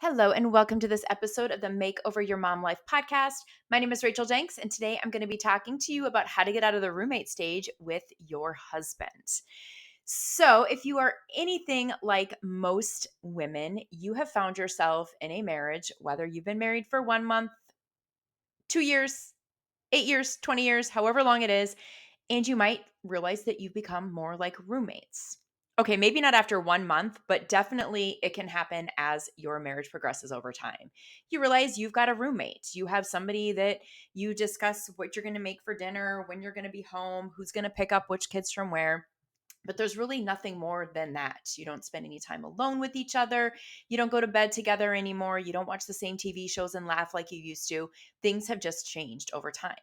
Hello, and welcome to this episode of the Make Over Your Mom Life podcast. My name is Rachel Jenks, and today I'm going to be talking to you about how to get out of the roommate stage with your husband. So, if you are anything like most women, you have found yourself in a marriage, whether you've been married for 1 month, 2 years, 8 years, 20 years, however long it is, and you might realize that you've become more like roommates. Okay, maybe not after 1 month, but definitely it can happen as your marriage progresses over time. You realize you've got a roommate. You have somebody that you discuss what you're going to make for dinner, when you're going to be home, who's going to pick up which kids from where. But there's really nothing more than that. You don't spend any time alone with each other. You don't go to bed together anymore. You don't watch the same TV shows and laugh like you used to. Things have just changed over time.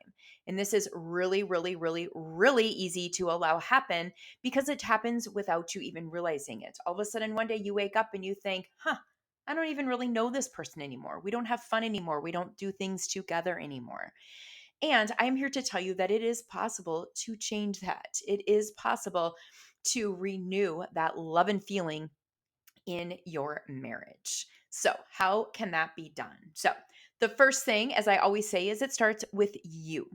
And this is really, really, really, really easy to allow happen because it happens without you even realizing it. All of a sudden, one day you wake up and you think, I don't even really know this person anymore. We don't have fun anymore. We don't do things together anymore. And I am here to tell you that it is possible to change that. It is possible to renew that love and feeling in your marriage. So, how can that be done? So, the first thing, as I always say, is it starts with you.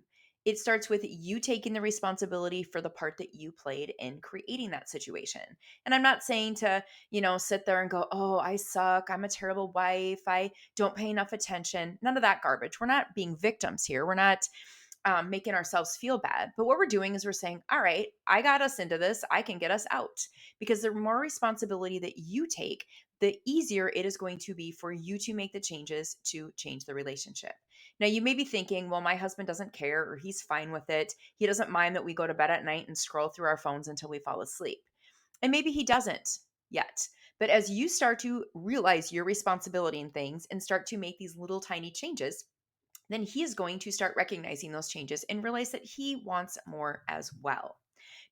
It starts with you taking the responsibility for the part that you played in creating that situation. And I'm not saying to, sit there and go, oh, I suck. I'm a terrible wife. I don't pay enough attention. None of that garbage. We're not being victims here. We're not making ourselves feel bad. But what we're doing is we're saying, all right, I got us into this. I can get us out. Because the more responsibility that you take, the easier it is going to be for you to make the changes to change the relationship. Now, you may be thinking, well, my husband doesn't care or he's fine with it. He doesn't mind that we go to bed at night and scroll through our phones until we fall asleep. And maybe he doesn't yet. But as you start to realize your responsibility in things and start to make these little tiny changes, then he is going to start recognizing those changes and realize that he wants more as well.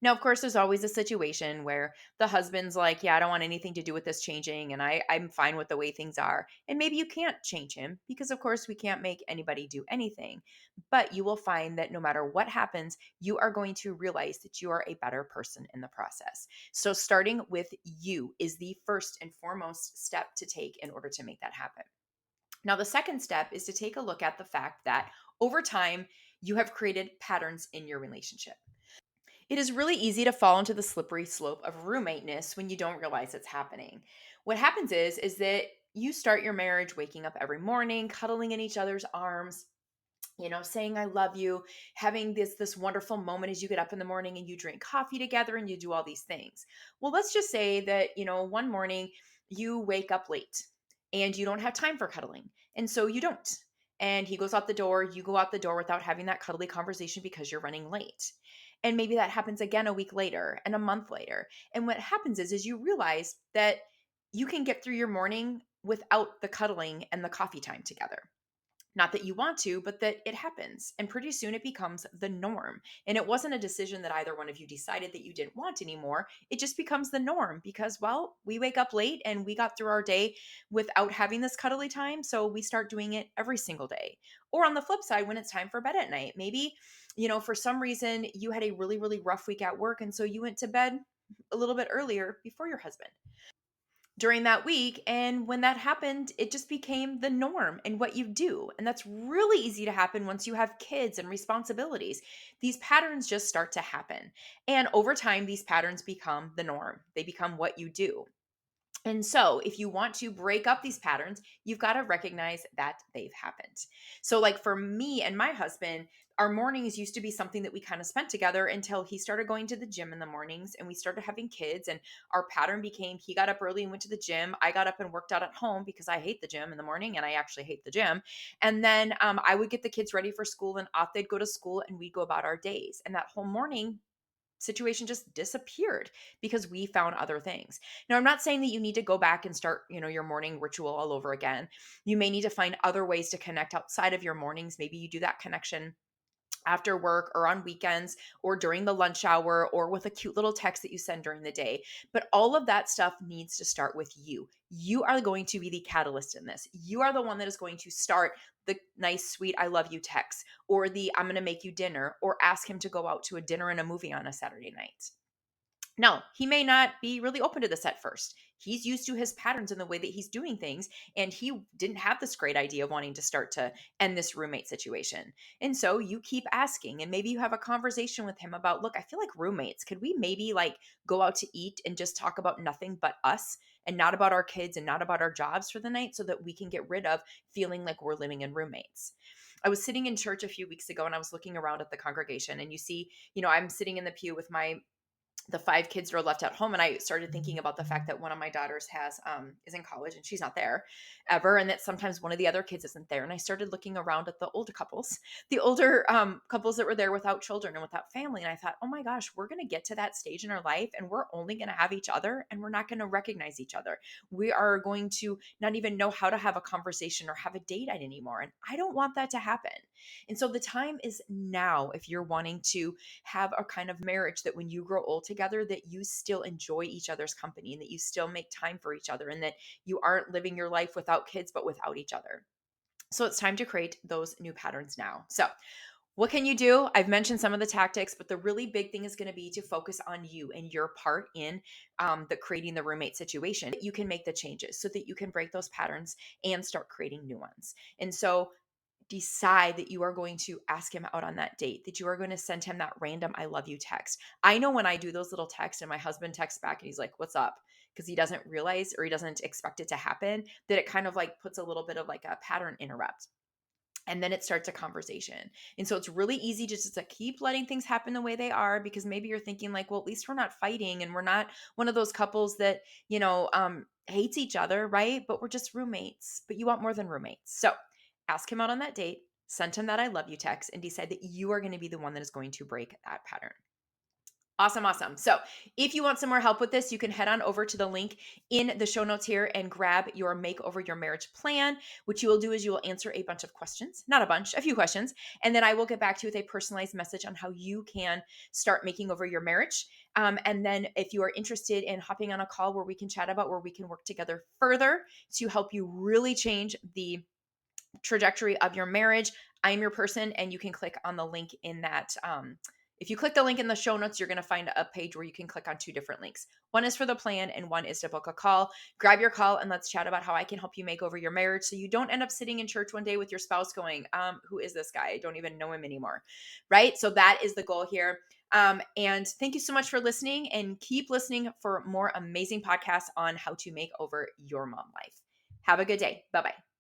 Now, of course, there's always a situation where the husband's like, yeah, I don't want anything to do with this changing, and I'm fine with the way things are. And maybe you can't change him because, of course, we can't make anybody do anything. But you will find that no matter what happens, you are going to realize that you are a better person in the process. So, starting with you is the first and foremost step to take in order to make that happen. Now, the second step is to take a look at the fact that over time, you have created patterns in your relationship. It is really easy to fall into the slippery slope of roommateness when you don't realize it's happening. What happens is that you start your marriage waking up every morning, cuddling in each other's arms, saying I love you, having this wonderful moment as you get up in the morning and you drink coffee together and you do all these things. Well, let's just say that, one morning you wake up late and you don't have time for cuddling. And so you don't. And he goes out the door, you go out the door without having that cuddly conversation because you're running late. And maybe that happens again a week later and a month later. And what happens is you realize that you can get through your morning without the cuddling and the coffee time together. Not that you want to, but that it happens. And pretty soon it becomes the norm. And it wasn't a decision that either one of you decided that you didn't want anymore. It just becomes the norm because, well, we wake up late and we got through our day without having this cuddly time. So we start doing it every single day. Or on the flip side, when it's time for bed at night, maybe, for some reason you had a really, really rough week at work. And so you went to bed a little bit earlier before your husband during that week. And when that happened, it just became the norm and what you do. And that's really easy to happen once you have kids and responsibilities. These patterns just start to happen. And over time, these patterns become the norm, they become what you do. And so, if you want to break up these patterns, you've got to recognize that they've happened. So, like for me and my husband, our mornings used to be something that we kind of spent together until he started going to the gym in the mornings and we started having kids. And our pattern became he got up early and went to the gym. I got up and worked out at home because I hate the gym in the morning and I actually hate the gym. And then I would get the kids ready for school and off they'd go to school and we'd go about our days. And that whole morning situation just disappeared because we found other things. Now, I'm not saying that you need to go back and start, your morning ritual all over again. You may need to find other ways to connect outside of your mornings. Maybe you do that connection after work or on weekends or during the lunch hour or with a cute little text that you send during the day. But all of that stuff needs to start with you. You are going to be the catalyst in this. You are the one that is going to start the nice, sweet, I love you text or the I'm going to make you dinner or ask him to go out to a dinner and a movie on a Saturday night. Now, he may not be really open to this at first. he's used to his patterns in the way that he's doing things. And he didn't have this great idea of wanting to start to end this roommate situation. And so you keep asking, and maybe you have a conversation with him about, look, I feel like roommates, could we maybe like go out to eat and just talk about nothing but us and not about our kids and not about our jobs for the night, so that we can get rid of feeling like we're living in roommates. I was sitting in church a few weeks ago and I was looking around at the congregation, and you see, I'm sitting in the pew with the five kids that are left at home, and I started thinking about the fact that one of my daughters has is in college and she's not there ever, and that sometimes one of the other kids isn't there. And I started looking around at the older couples that were there without children and without family, and I thought, oh my gosh, we're going to get to that stage in our life and we're only going to have each other and we're not going to recognize each other. We are going to not even know how to have a conversation or have a date anymore, and I don't want that to happen. And so the time is now, if you're wanting to have a kind of marriage that when you grow old together, that you still enjoy each other's company and that you still make time for each other, and that you aren't living your life without kids but without each other. So it's time to create those new patterns now. So what can you do? I've mentioned some of the tactics, but the really big thing is going to be to focus on you and your part in the creating the roommate situation. You can make the changes so that you can break those patterns and start creating new ones. And so decide that you are going to ask him out on that date, that you are going to send him that random I love you text. I know when I do those little texts and my husband texts back and he's like, what's up? Because he doesn't realize or he doesn't expect it to happen, that it kind of like puts a little bit of like a pattern interrupt. And then it starts a conversation. And so it's really easy just to keep letting things happen the way they are, because maybe you're thinking like, well, at least we're not fighting and we're not one of those couples that, hates each other, right? But we're just roommates. But you want more than roommates. So ask him out on that date, send him that I love you text, and decide that you are going to be the one that is going to break that pattern. Awesome, awesome. So, if you want some more help with this, you can head on over to the link in the show notes here and grab your Makeover Your Marriage plan. What you will do is you will answer a bunch of questions, not a bunch, a few questions, and then I will get back to you with a personalized message on how you can start making over your marriage. And then, if you are interested in hopping on a call where we can chat about where we can work together further to help you really change the trajectory of your marriage, I'm your person, and you can click on the link in that. If you click the link in the show notes, you're going to find a page where you can click on two different links. One is for the plan and one is to book a call. Grab your call and let's chat about how I can help you make over your marriage so you don't end up sitting in church one day with your spouse going, who is this guy? I don't even know him anymore. Right? So that is the goal here. And thank you so much for listening, and keep listening for more amazing podcasts on how to make over your mom life. Have a good day. Bye-bye.